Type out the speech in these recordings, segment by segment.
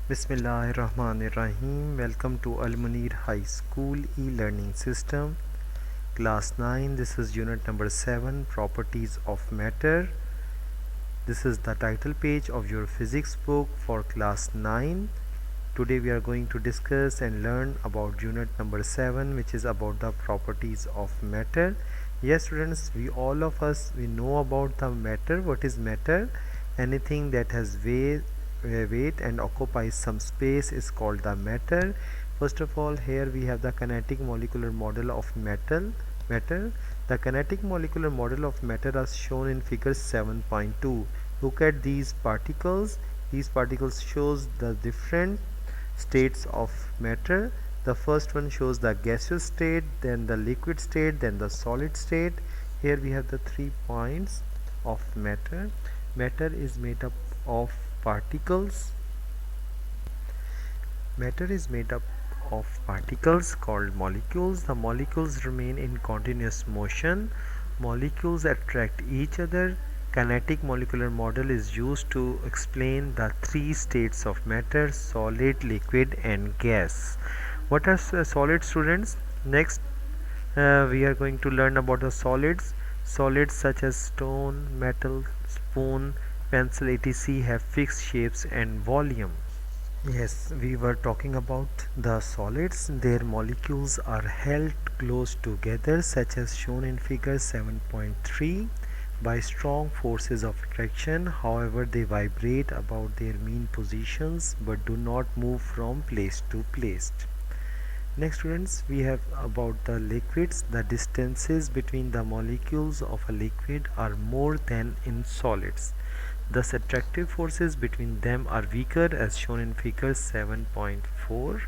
Bismillahirrahmanirrahim. Welcome to Al Munir High School e-learning system, class 9. This is unit number 7, properties of matter. This is the title page of your physics book for class 9. Today we are going to discuss and learn about unit number 7, which is about the properties of matter. Yes students, we know about the matter. What is matter? Anything that has weight and occupies some space is called the matter. First of all, here we have the kinetic molecular model of matter. The kinetic molecular model of matter is shown in figure 7.2. Look at these particles. These particles shows the different states of matter. The first one shows the gaseous state, then the liquid state, then the solid state. Here we have the 3 points of matter. Matter is made up of particles. Matter is made up of particles called molecules. The molecules remain in continuous motion. Molecules attract each other. Kinetic molecular model is used to explain the 3 states of matter: solid, liquid and gas. What are solid, students? Next we are going to learn about the solids. Solids such as stone, metal, spoon, pencil, etc. have fixed shapes and volume. Yes, we were talking about the solids. Their molecules are held close together, such as shown in figure 7.3, by strong forces of attraction. However, they vibrate about their mean positions but do not move from place to place. Next students, we have about the liquids. The distances between the molecules of a liquid are more than in solids. Thus attractive forces between them are weaker, as shown in figure 7.4.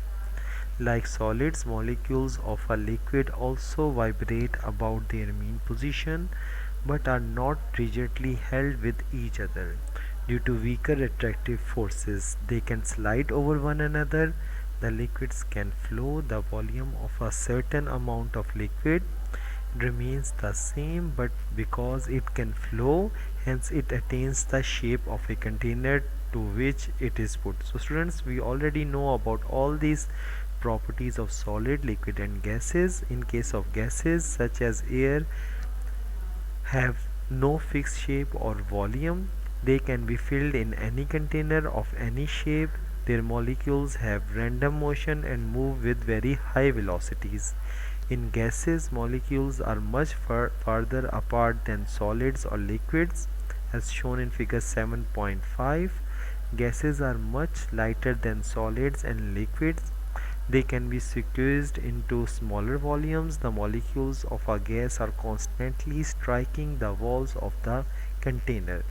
Like solids, molecules of a liquid also vibrate about their mean position but are not rigidly held with each other. Due to weaker attractive forces, they can slide over one another. The liquids can flow. The volume of a certain amount of liquid remains the same, but because it can flow, hence it attains the shape of a container to which it is put. So students, we already know about all these properties of solid, liquid and gases. In case of gases such as air, have no fixed shape or volume. They can be filled in any container of any shape. Their molecules have random motion and move with very high velocities. In gases, molecules are much farther apart than solids or liquids, as shown in figure 7.5. Gases are much lighter than solids and liquids. They can be squeezed into smaller volumes. The molecules of a gas are constantly striking the walls of the container.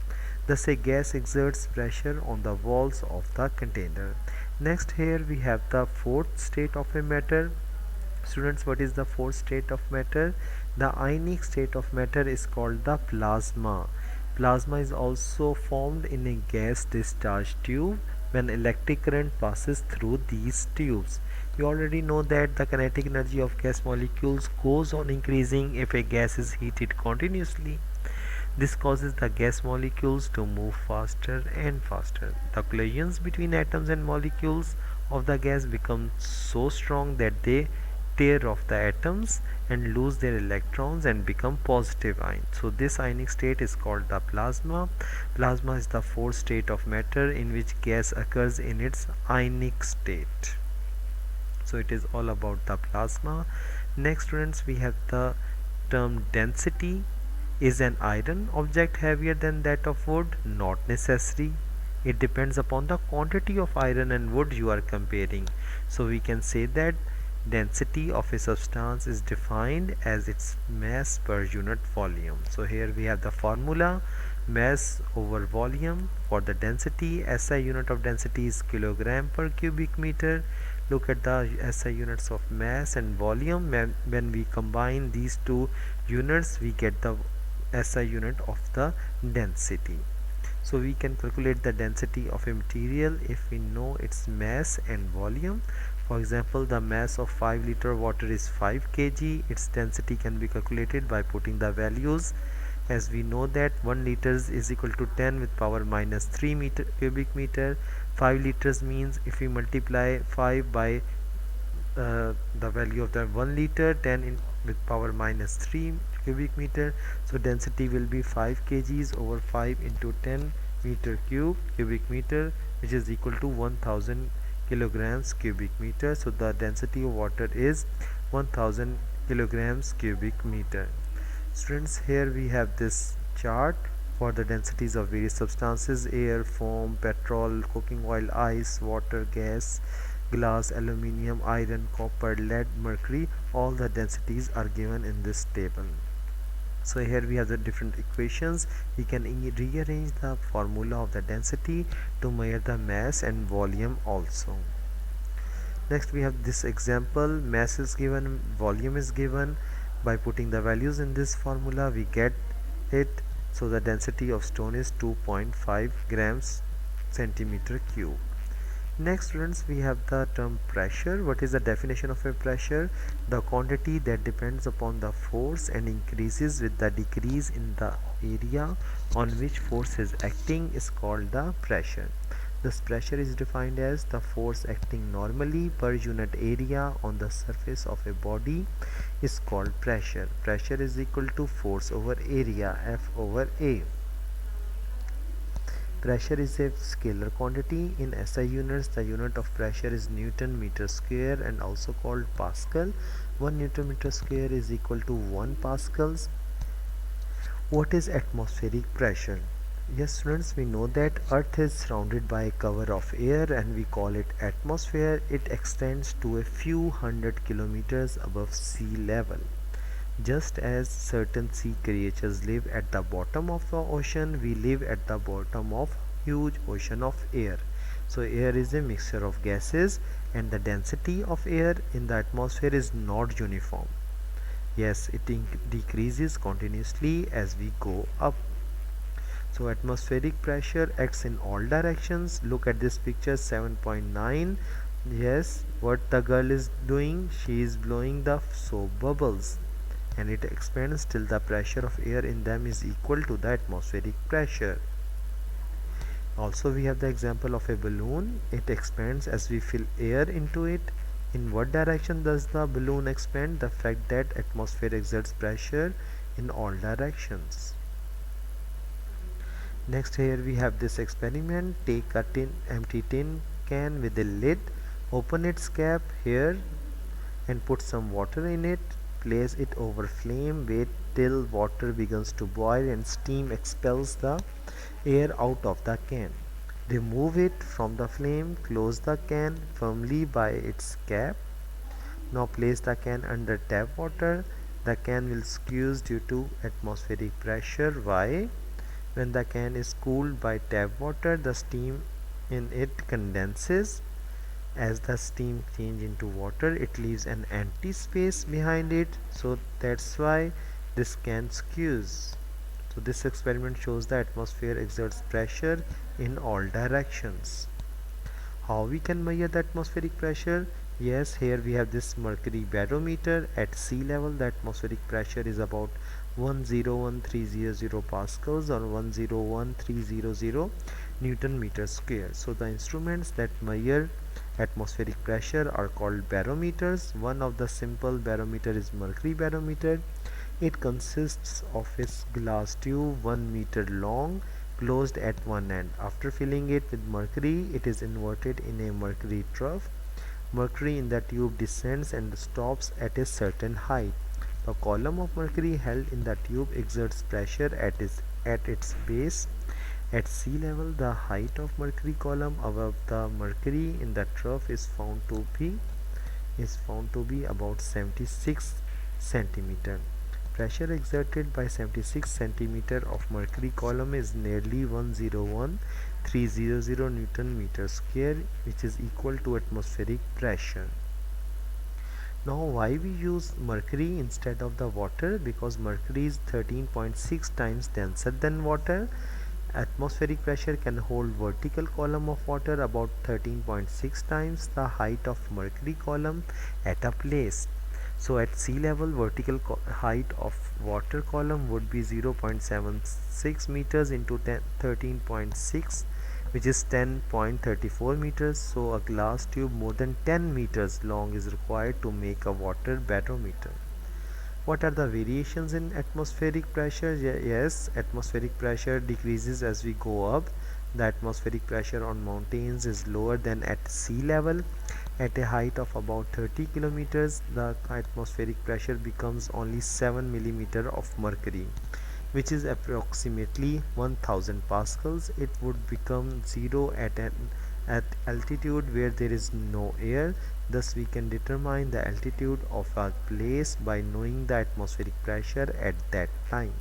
Thus, a gas exerts pressure on the walls of the container. Next, here we have the fourth state of a matter. Students, what is the fourth state of matter? The ionic state of matter is called the plasma. Plasma is also formed in a gas discharge tube when electric current passes through these tubes. You already know that the kinetic energy of gas molecules goes on increasing if a gas is heated continuously. This causes the gas molecules to move faster and faster. The collisions between atoms and molecules of the gas become so strong that they tear off the atoms and lose their electrons and become positive ions. So this ionic state is called the plasma. Plasma is the fourth state of matter in which gas occurs in its ionic state. So it is all about the plasma. Next students, we have the term density. Is an iron object heavier than that of wood? Not necessary. It depends upon the quantity of iron and wood you are comparing. So we can say that density of a substance is defined as its mass per unit volume. So here we have the formula: mass over volume. For the density, SI unit of density is kilogram per cubic meter. Look at the SI units of mass and volume. When we combine these two units, we get the SI unit of the density. So we can calculate the density of a material if we know its mass and volume. For example, the mass of 5 liter water is 5 kg. Its density can be calculated by putting the values, as we know that 1 liters is equal to 10 with power minus 3 cubic meter. 5 liters means if we multiply 5 by the value of the 1 liter, 10 in with power minus 3 cubic meter, so density will be 5 kgs over 5 into 10 meter cubic meter, which is equal to 1000 kilograms cubic meter. So the density of water is 1000 kilograms cubic meter. Students, here we have this chart for the densities of various substances: air, foam, petrol, cooking oil, ice, water, gas, glass, aluminium, iron, copper, lead, mercury. All the densities are given in this table. So here we have the different equations. We can rearrange the formula of the density to measure the mass and volume also. Next we have this example: mass is given, volume is given. By putting the values in this formula we get it. So the density of stone is 2.5 grams centimeter cube. Next students, we have the term pressure. What is the definition of a pressure? The quantity that depends upon the force and increases with the decrease in the area on which force is acting is called the pressure. This pressure is defined as the force acting normally per unit area on the surface of a body is called pressure. Pressure is equal to force over area, F over A. Pressure is a scalar quantity. In SI units, the unit of pressure is Newton meter square and also called Pascal. 1 Newton meter square is equal to 1 pascals. What is atmospheric pressure? Yes students, we know that Earth is surrounded by a cover of air and we call it atmosphere. It extends to a few hundred kilometers above sea level. Just as certain sea creatures live at the bottom of the ocean, we live at the bottom of huge ocean of air. So air is a mixture of gases and the density of air in the atmosphere is not uniform. Yes, it decreases continuously as we go up. So atmospheric pressure acts in all directions. Look at this picture 7.9. Yes, what the girl is doing? She is blowing the soap bubbles and it expands till the pressure of air in them is equal to the atmospheric pressure. Also we have the example of a balloon. It expands as we fill air into it. In what direction does the balloon expand? The fact that atmosphere exerts pressure in all directions. Next, here we have this experiment. Take a empty tin can with a lid, open its cap here and put some water in it. Place it over flame, wait till water begins to boil and steam expels the air out of the can. Remove it from the flame, close the can firmly by its cap. Now place the can under tap water. The can will squeeze due to atmospheric pressure. Why? When the can is cooled by tap water, the steam in it condenses. As the steam changes into water, it leaves an empty space behind it, so that's why this can squeeze. So this experiment shows the atmosphere exerts pressure in all directions. How we can measure the atmospheric pressure? Yes, here we have this mercury barometer. At sea level, the atmospheric pressure is about 101,300 pascals or 101,300 Newton meter square. So the instruments that measure atmospheric pressure are called barometers. One of the simple barometer is mercury barometer. It consists of a glass tube 1 meter long, closed at one end. After filling it with mercury, it is inverted in a mercury trough. Mercury in the tube descends and stops at a certain height. The column of mercury held in the tube exerts pressure at its base. At sea level, the height of mercury column above the mercury in the trough is found to be about 76 centimeter. Pressure exerted by 76 centimeter of mercury column is nearly 101,300 Newton meter square, which is equal to atmospheric pressure. Now why we use mercury instead of the water? Because mercury is 13.6 times denser than water. Atmospheric pressure can hold vertical column of water about 13.6 times the height of mercury column at a place. So at sea level, vertical height of water column would be 0.76 meters into 13.6, which is 10.34 meters. So a glass tube more than 10 meters long is required to make a water barometer. What are the variations in atmospheric pressure? Yes, atmospheric pressure decreases as we go up. The atmospheric pressure on mountains is lower than at sea level. At a height of about 30 kilometers, the atmospheric pressure becomes only 7 millimeter of mercury, which is approximately 1000 pascals. It would become zero at altitude where there is no air. Thus we can determine the altitude of a place by knowing the atmospheric pressure at that time.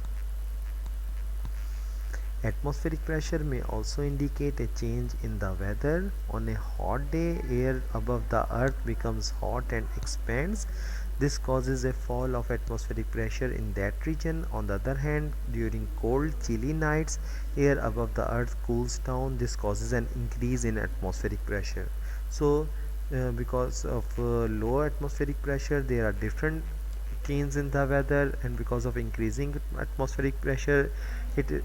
Atmospheric pressure may also indicate a change in the weather. On a hot day, air above the earth becomes hot and expands. This causes a fall of atmospheric pressure in that region. On the other hand, during cold, chilly nights, air above the earth cools down. This causes an increase in atmospheric pressure. So, because of low atmospheric pressure, there are different change in the weather, and because of increasing atmospheric pressure, it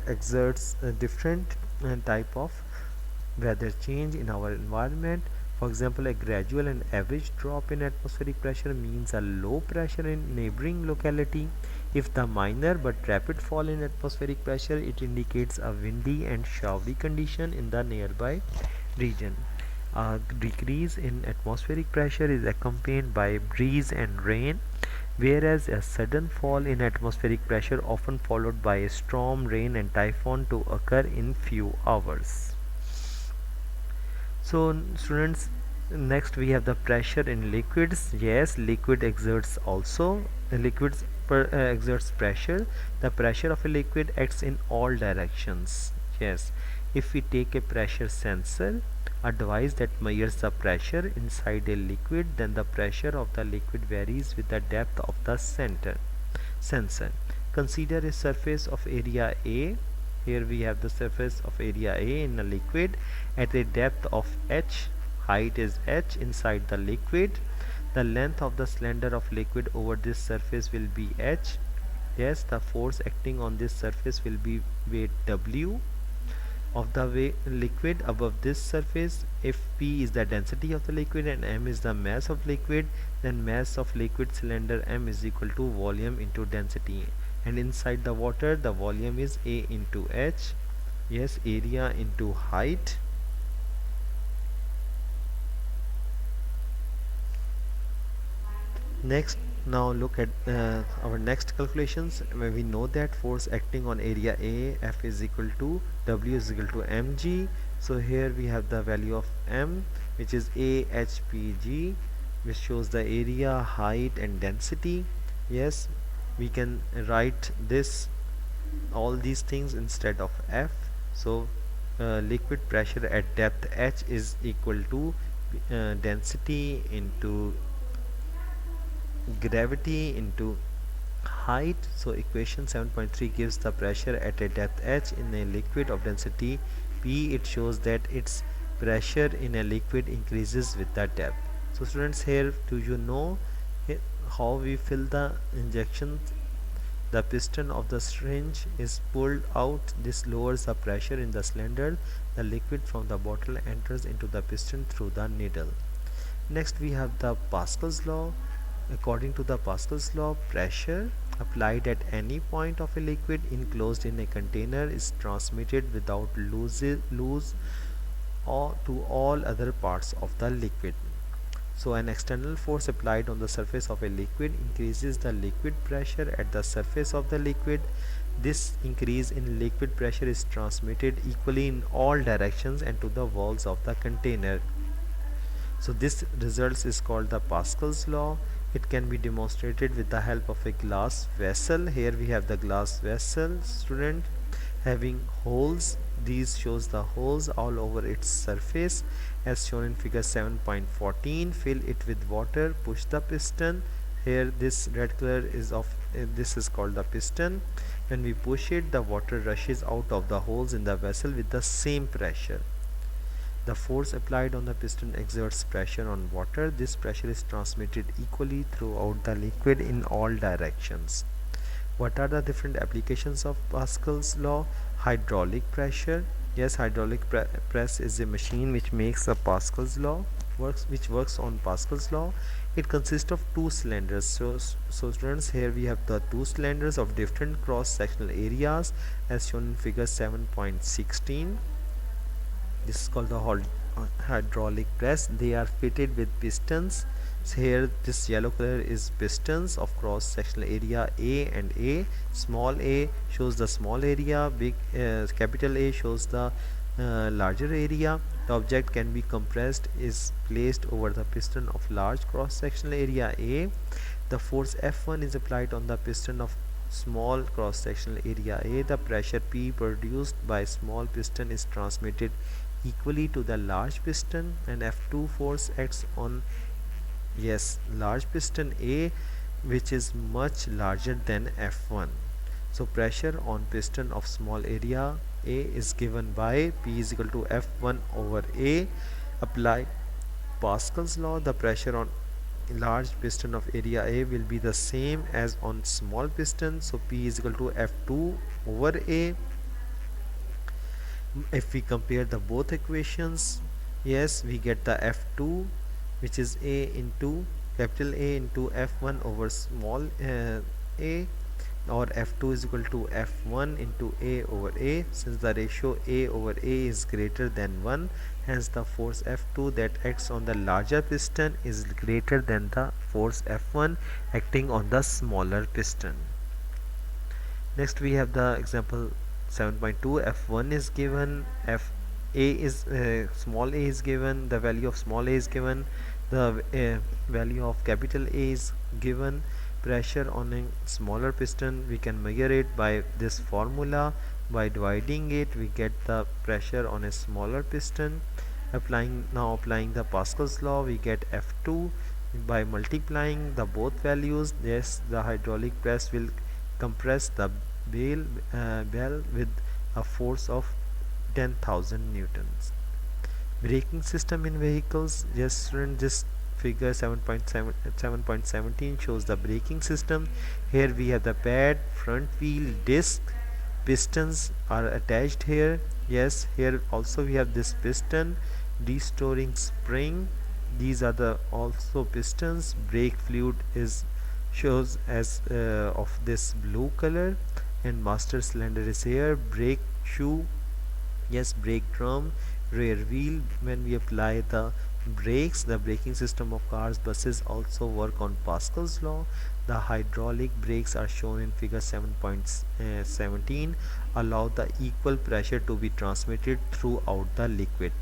exerts a different type of weather change in our environment. For example, a gradual and average drop in atmospheric pressure means a low pressure in neighboring locality. If the minor but rapid fall in atmospheric pressure, it indicates a windy and showery condition in the nearby region. A decrease in atmospheric pressure is accompanied by breeze and rain, whereas a sudden fall in atmospheric pressure often followed by a storm, rain and typhoon to occur in few hours. So students, next we have the pressure in liquids. Yes, liquids exerts pressure. The pressure of a liquid acts in all directions. Yes, if we take a pressure sensor, a device that measures the pressure inside a liquid, then the pressure of the liquid varies with the depth of the sensor. Consider a surface of area A. Here we have the surface of area A in a liquid at a depth of h. Height is h inside the liquid. The length of the cylinder of liquid over this surface will be h. Yes, the force acting on this surface will be weight W of the liquid above this surface. If P is the density of the liquid and M is the mass of liquid, then mass of liquid cylinder M is equal to volume into density, and inside the water the volume is A into H. Yes, area into height. Next, now look at our next calculations, where we know that force acting on area A, F is equal to W is equal to mg. So here we have the value of m, which is AHPG, which shows the area, height and density. Yes, we can write this all these things instead of F. So liquid pressure at depth h is equal to density into gravity into height. So equation 7.3 gives the pressure at a depth h in a liquid of density p. It shows that its pressure in a liquid increases with the depth. So students, here do you know how we fill the injection? The piston of the syringe is pulled out. This lowers the pressure in the cylinder. The liquid from the bottle enters into the piston through the needle. Next we have the Pascal's law. According to the Pascal's law, pressure applied at any point of a liquid enclosed in a container is transmitted without loss or to all other parts of the liquid. So an external force applied on the surface of a liquid increases the liquid pressure at the surface of the liquid. This increase in liquid pressure is transmitted equally in all directions and to the walls of the container. So this result is called the Pascal's law. It can be demonstrated with the help of a glass vessel. Here we have the glass vessel, student, having holes. These shows the holes all over its surface as shown in figure 7.14. Fill it with water, push the piston. Here this red color is of this is called the piston. When we push it, the water rushes out of the holes in the vessel with the same pressure. The force applied on the piston exerts pressure on water. This pressure is transmitted equally throughout the liquid in all directions. What are the different applications of Pascal's law? Hydraulic pressure. Yes, hydraulic press is a machine which makes a Pascal's law, which works on Pascal's law. It consists of two cylinders. So students, here we have the two cylinders of different cross-sectional areas as shown in figure 7.16. This is called the hydraulic press. They are fitted with pistons. So here this yellow color is pistons of cross sectional area A and A. Small a shows the small area, big capital A shows the larger area. The object can be compressed is placed over the piston of large cross sectional area A. The force F1 is applied on the piston of small cross sectional area A. The pressure P produced by small piston is transmitted equally to the large piston, and F2 force acts on large piston A, which is much larger than F1. So pressure on piston of small area A is given by P is equal to F1 over A. Apply Pascal's law. The pressure on large piston of area A will be the same as on small piston, so P is equal to F2 over A. If we compare the both equations, yes, we get the F2, which is A into capital A into F1 over small a, or F2 is equal to F1 into A over A. Since the ratio A over A is greater than 1, hence the force F2 that acts on the larger piston is greater than the force F1 acting on the smaller piston. Next we have the example 7.2. F1 is given, F A is small a is given, the value of small a is given, the value of capital A is given. Pressure on a smaller piston, we can measure it by this formula. By dividing it, we get the pressure on a smaller piston. Applying the Pascal's law, we get F2. By multiplying the both values, yes, the hydraulic press will compress the bell with a force of 10,000 newtons. Braking system in vehicles. Just this figure 7.17 shows the braking system. Here we have the pad, front wheel, disc, pistons are attached here. Yes, here also we have this piston, restoring spring. These are the also pistons. Brake fluid is shows as of this blue color, and master cylinder is here. Brake shoe, yes, brake drum, rear wheel. When we apply the brakes, the braking system of cars, buses also work on Pascal's law. The hydraulic brakes are shown in figure 7.17. Allow the equal pressure to be transmitted throughout the liquid.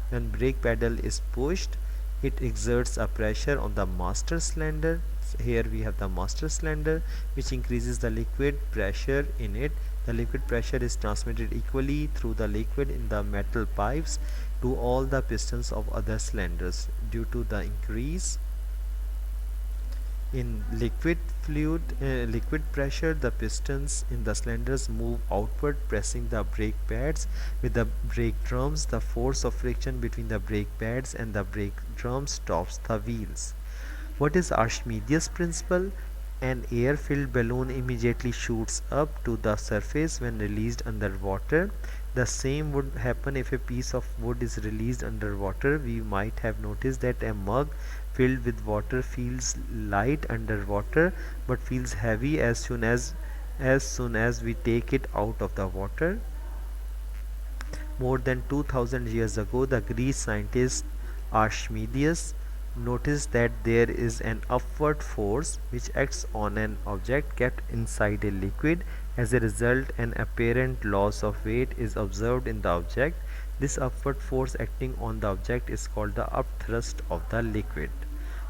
When brake pedal is pushed, it exerts a pressure on the master cylinder. Here we have the master cylinder, which increases the liquid pressure in it. The liquid pressure is transmitted equally through the liquid in the metal pipes to all the pistons of other cylinders. Due to the increase in liquid pressure, the pistons in the cylinders move outward, pressing the brake pads. With the brake drums, the force of friction between the brake pads and the brake drums stops the wheels. What is Archimedes' principle? An air-filled balloon immediately shoots up to the surface when released underwater. The same would happen if a piece of wood is released underwater. We might have noticed that a mug filled with water feels light underwater but feels heavy as soon as we take it out of the water. More than 2000 years ago, the Greek scientist Archimedes noticed that there is an upward force which acts on an object kept inside a liquid. As a result, an apparent loss of weight is observed in the object. This upward force acting on the object is called the upthrust of the liquid.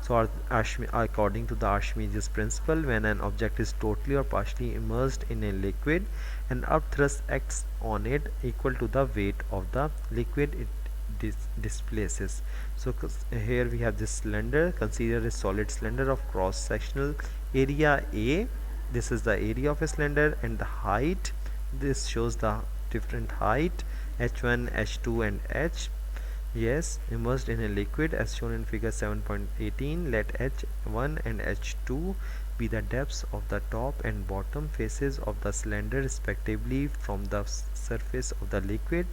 So according to the Archimedes principle, when an object is totally or partially immersed in a liquid, an upthrust acts on it equal to the weight of the liquid it displaces. So here we have this cylinder. Consider a solid cylinder of cross sectional area A. This is the area of a cylinder, and the height, this shows the different height, h1, h2 and h. Yes, immersed in a liquid as shown in figure 7.18. Let h1 and h2 be the depths of the top and bottom faces of the cylinder respectively from the surface of the liquid.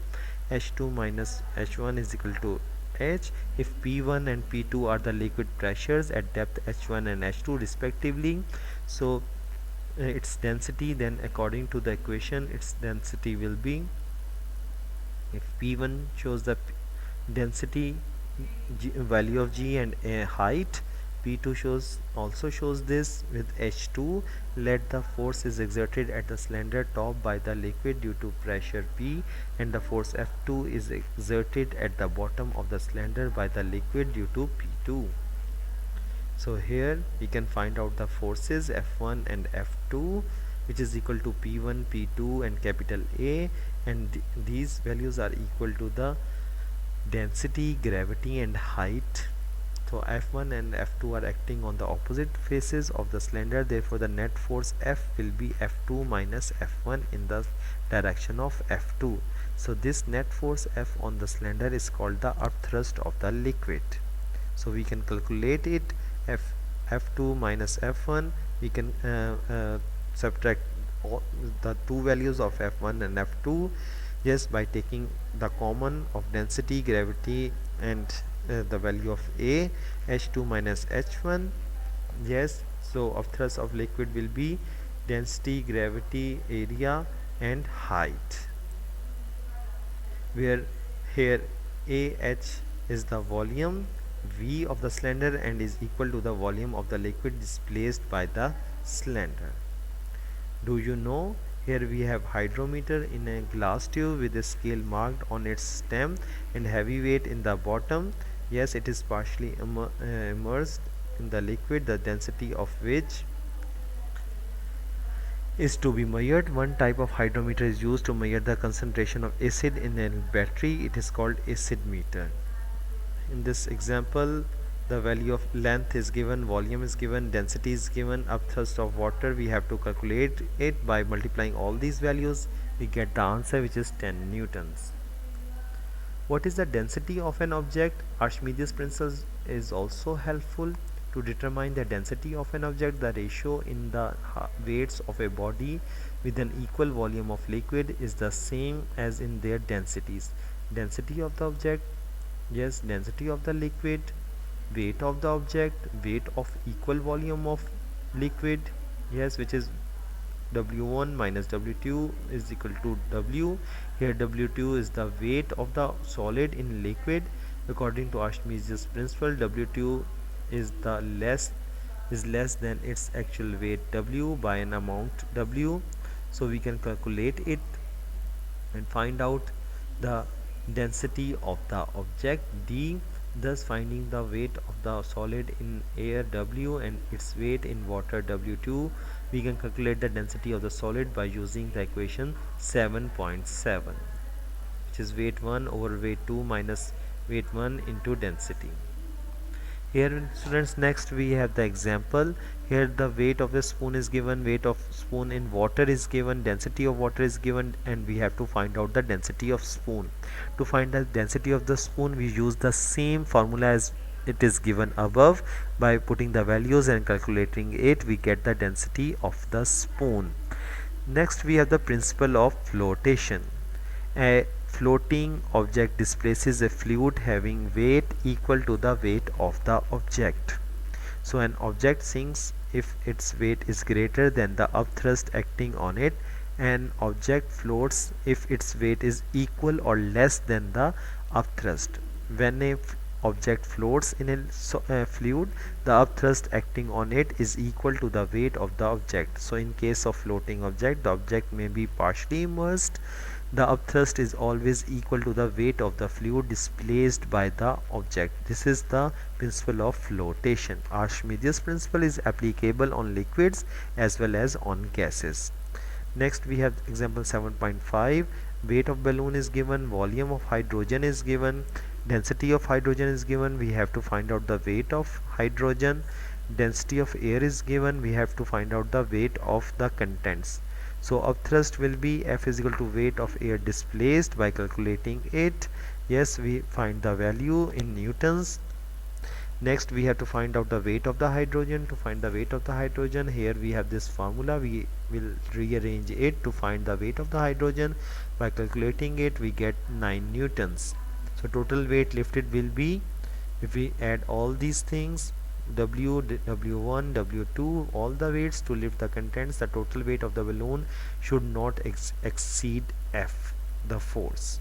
H2 minus H1 is equal to H. If P1 and P2 are the liquid pressures at depth H1 and H2 respectively, so its density, then according to the equation, its density will be, if P1 shows the density value of G and height, P2 also shows this with H2. Let the force is exerted at the cylinder top by the liquid due to pressure P, and the force F2 is exerted at the bottom of the cylinder by the liquid due to P2. So here we can find out the forces F1 and F2, which is equal to P1, P2 and capital A, and these values are equal to the density, gravity and height. So F1 and F2 are acting on the opposite faces of the cylinder, therefore the net force F will be F2 minus F1 in the direction of F2. So this net force F on the cylinder is called the upthrust of the liquid. So we can calculate it. F2 minus F1, we can subtract all the two values of F1 and F2 just by taking the common of density, gravity and the value of A. H2 minus H1, yes, so of thrust of liquid will be density, gravity, area and height, where here AH is the volume V of the cylinder and is equal to the volume of the liquid displaced by the cylinder. Do you know, here we have hydrometer in a glass tube with a scale marked on its stem and heavy weight in the bottom. Yes, it is partially immersed in the liquid, the density of which is to be measured. One type of hydrometer is used to measure the concentration of acid in a battery. It is called acid meter. In this example, the value of length is given, volume is given, density is given, upthrust of water. We have to calculate it by multiplying all these values. We get the answer, which is 10 newtons. What is the density of an object? Archimedes' principle is also helpful. To determine the density of an object, the ratio in the weights of a body with an equal volume of liquid is the same as in their densities. Density of the object, yes, density of the liquid, weight of the object, weight of equal volume of liquid, yes, which is W1 minus W2 is equal to W. Here W2 is the weight of the solid in liquid. According to Archimedes' principle, W2 is less than its actual weight W by an amount W. So we can calculate it and find out the density of the object D, thus finding the weight of the solid in air W and its weight in water W2. We can calculate the density of the solid by using the equation 7.7, which is weight 1 over weight 2 minus weight 1 into density. Here students, next we have the example. Here the weight of the spoon is given, weight of spoon in water is given, density of water is given, and we have to find out the density of spoon. To find the density of the spoon, we use the same formula as it is given above. By putting the values and calculating it, we get the density of the spoon. Next we have the principle of flotation. A floating object displaces a fluid having weight equal to the weight of the object. So an object sinks if its weight is greater than the upthrust acting on it. An object floats if its weight is equal or less than the upthrust. When a object floats in a fluid, the upthrust acting on it is equal to the weight of the object. So in case of floating object, the object may be partially immersed. The upthrust is always equal to the weight of the fluid displaced by the object. This is the principle of flotation. Archimedes' principle is applicable on liquids as well as on gases. Next we have example 7.5. Weight of balloon is given, volume of hydrogen is given, density of hydrogen is given. We have to find out the weight of hydrogen. Density of air is given. We have to find out the weight of the contents. So upthrust will be F is equal to weight of air displaced. By calculating it, yes, we find the value in newtons. Next we have to find out the weight of the hydrogen. To find the weight of the hydrogen, here we have this formula. We will rearrange it to find the weight of the hydrogen. By calculating it, we get 9 newtons. So total weight lifted will be, if we add all these things, W1, W2, all the weights to lift the contents, the total weight of the balloon should not exceed F, the force.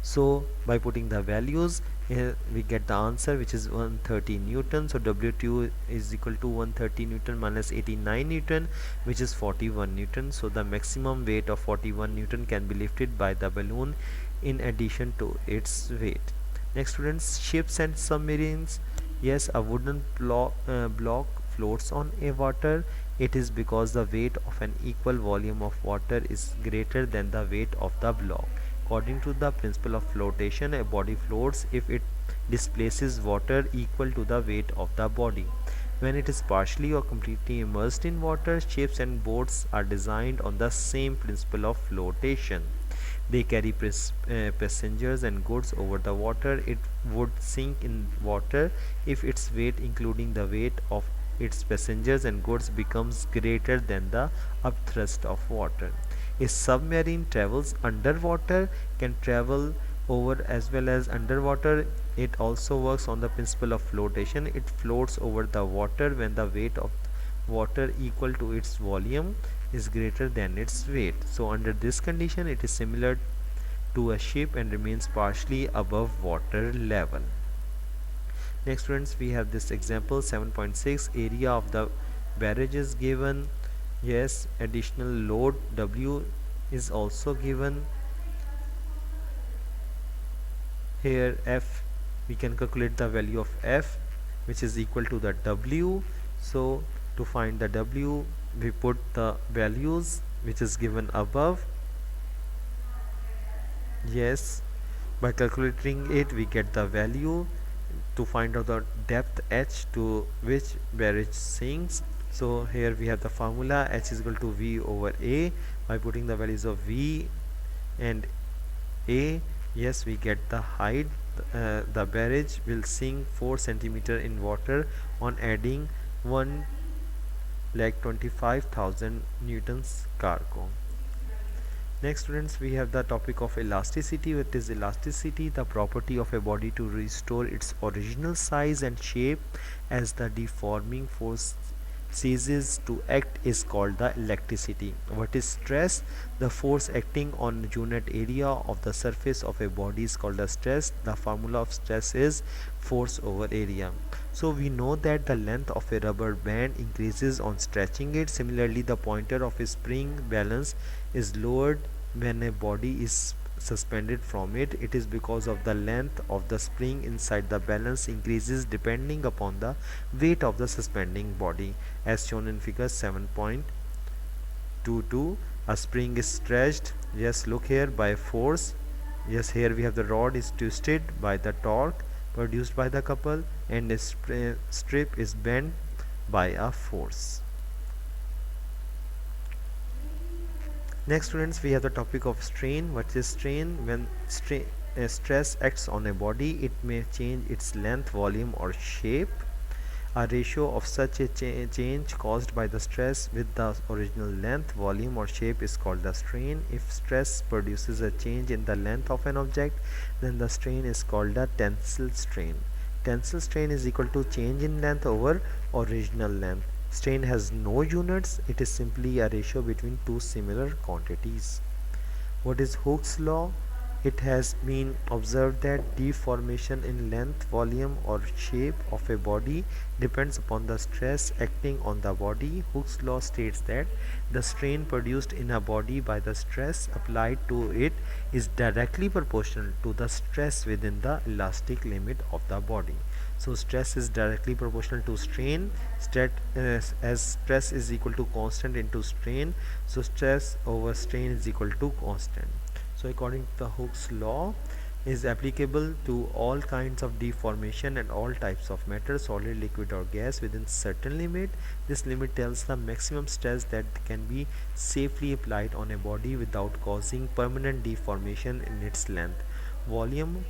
So by putting the values here, we get the answer, which is 130 newton. So W2 is equal to 130 newton minus 89 newton, which is 41 newton. So the maximum weight of 41 newton can be lifted by the balloon in addition to its weight. Next students, ships and submarines. Yes, a wooden block floats on a water. It is because the weight of an equal volume of water is greater than the weight of the block. According to the principle of flotation, a body floats if it displaces water equal to the weight of the body. When it is partially or completely immersed in water, ships and boats are designed on the same principle of flotation. They carry passengers and goods over the water. It would sink in water if its weight, including the weight of its passengers and goods, becomes greater than the upthrust of water. A submarine travels underwater, can travel over as well as underwater. It also works on the principle of flotation. It floats over the water when the weight of water equal to its volume is greater than its weight. So under this condition, it is similar to a ship and remains partially above water level. Next students, we have this example 7.6. Area of the barrage is given. Yes, additional load W is also given. Here F, we can calculate the value of F, which is equal to the W. So to find the W, we put the values which is given above. Yes, by calculating it, we get the value. To find out the depth H to which barrage sinks, so here we have the formula, H is equal to V over A. By putting the values of V and A, yes, we get the height. The barrage will sink 4 centimeter in water on adding 1,25,000 newtons cargo. Next students, we have the topic of elasticity. What is elasticity? The property of a body to restore its original size and shape as the deforming force ceases to act is called the elasticity. What is stress? The force acting on unit area of the surface of a body is called the stress. The formula of stress is force over area. So we know that the length of a rubber band increases on stretching it. Similarly, the pointer of a spring balance is lowered when a body is suspended from it. It is because of the length of the spring inside the balance increases depending upon the weight of the suspending body, as shown in figure 7.22. A spring is stretched, yes, look here, by force. Yes, here we have the rod is twisted by the torque produced by the couple, and a strip is bent by a force. Next students, we have the topic of strain. What is strain? When stress acts on a body, it may change its length, volume or shape. A ratio of such a change caused by the stress with the original length, volume or shape is called the strain. If stress produces a change in the length of an object, then the strain is called the tensile strain. Tensile strain is equal to change in length over original length. Strain has no units, it is simply a ratio between two similar quantities. What is Hooke's law? It has been observed that deformation in length, volume or shape of a body depends upon the stress acting on the body. Hooke's law states that the strain produced in a body by the stress applied to it is directly proportional to the stress within the elastic limit of the body. So stress is directly proportional to strain. As stress is equal to constant into strain, so stress over strain is equal to constant. So according to the Hooke's law is applicable to all kinds of deformation and all types of matter, solid, liquid or gas, within certain limit. This limit tells the maximum stress that can be safely applied on a body without causing permanent deformation in its length, volume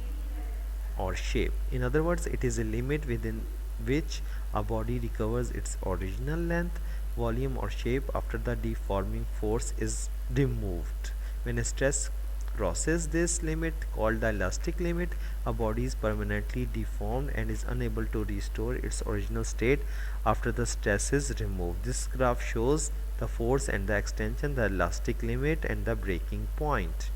or shape. In other words, it is a limit within which a body recovers its original length, volume or shape after the deforming force is removed. When a stress crosses this limit, called the elastic limit, a body is permanently deformed and is unable to restore its original state after the stress is removed. This graph shows the force and the extension, the elastic limit and the breaking point.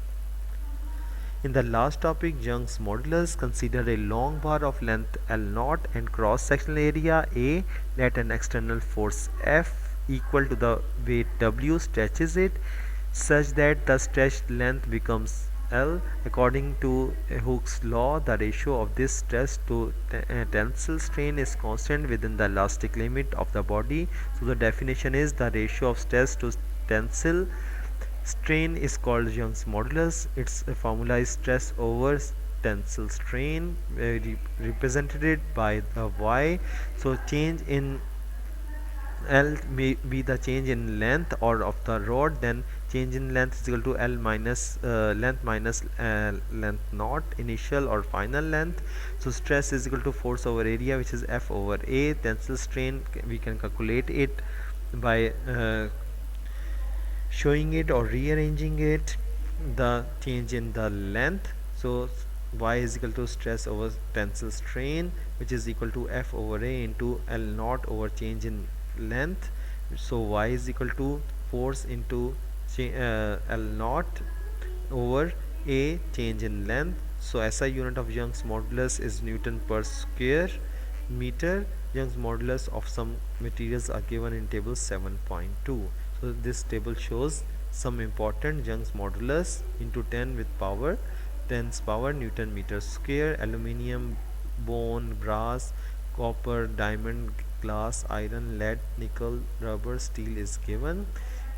In the last topic, Young's modulus, consider a long bar of length L0 and cross-sectional area A. Let an external force F equal to the weight W stretches it such that the stretched length becomes L. According to Hooke's law, the ratio of this stress to tensile strain is constant within the elastic limit of the body. So the definition is the ratio of stress to tensile strain is called Young's modulus. Its formula is stress over tensile strain, represented by the Y. So change in L may be the change in length or of the rod, then change in length is equal to L minus length minus length naught, initial or final length. So stress is equal to force over area, which is F over A. Tensile strain, we can calculate it by showing it or rearranging it, the change in the length. So y is equal to stress over tensile strain, which is equal to F over A into L naught over change in length. So y is equal to force into L naught over A, change in length. So SI unit of Young's modulus is Newton per square meter. Young's modulus of some materials are given in table 7.2. So this table shows some important Young's modulus into 10 with power 10's power Newton meter square. Aluminium, bone, brass, copper, diamond, glass, iron, lead, nickel, rubber, steel is given.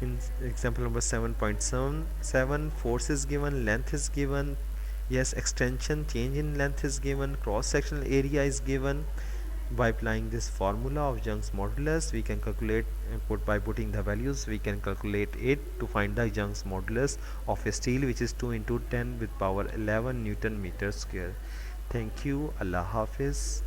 In example number 7.7, force is given, length is given, yes, extension, change in length is given, cross sectional area is given. By applying this formula of Young's modulus, we can calculate by putting the values, we can calculate it to find the Young's modulus of a steel, which is 2 into 10 with power 11 Newton meter square. Thank you. Allah Hafiz.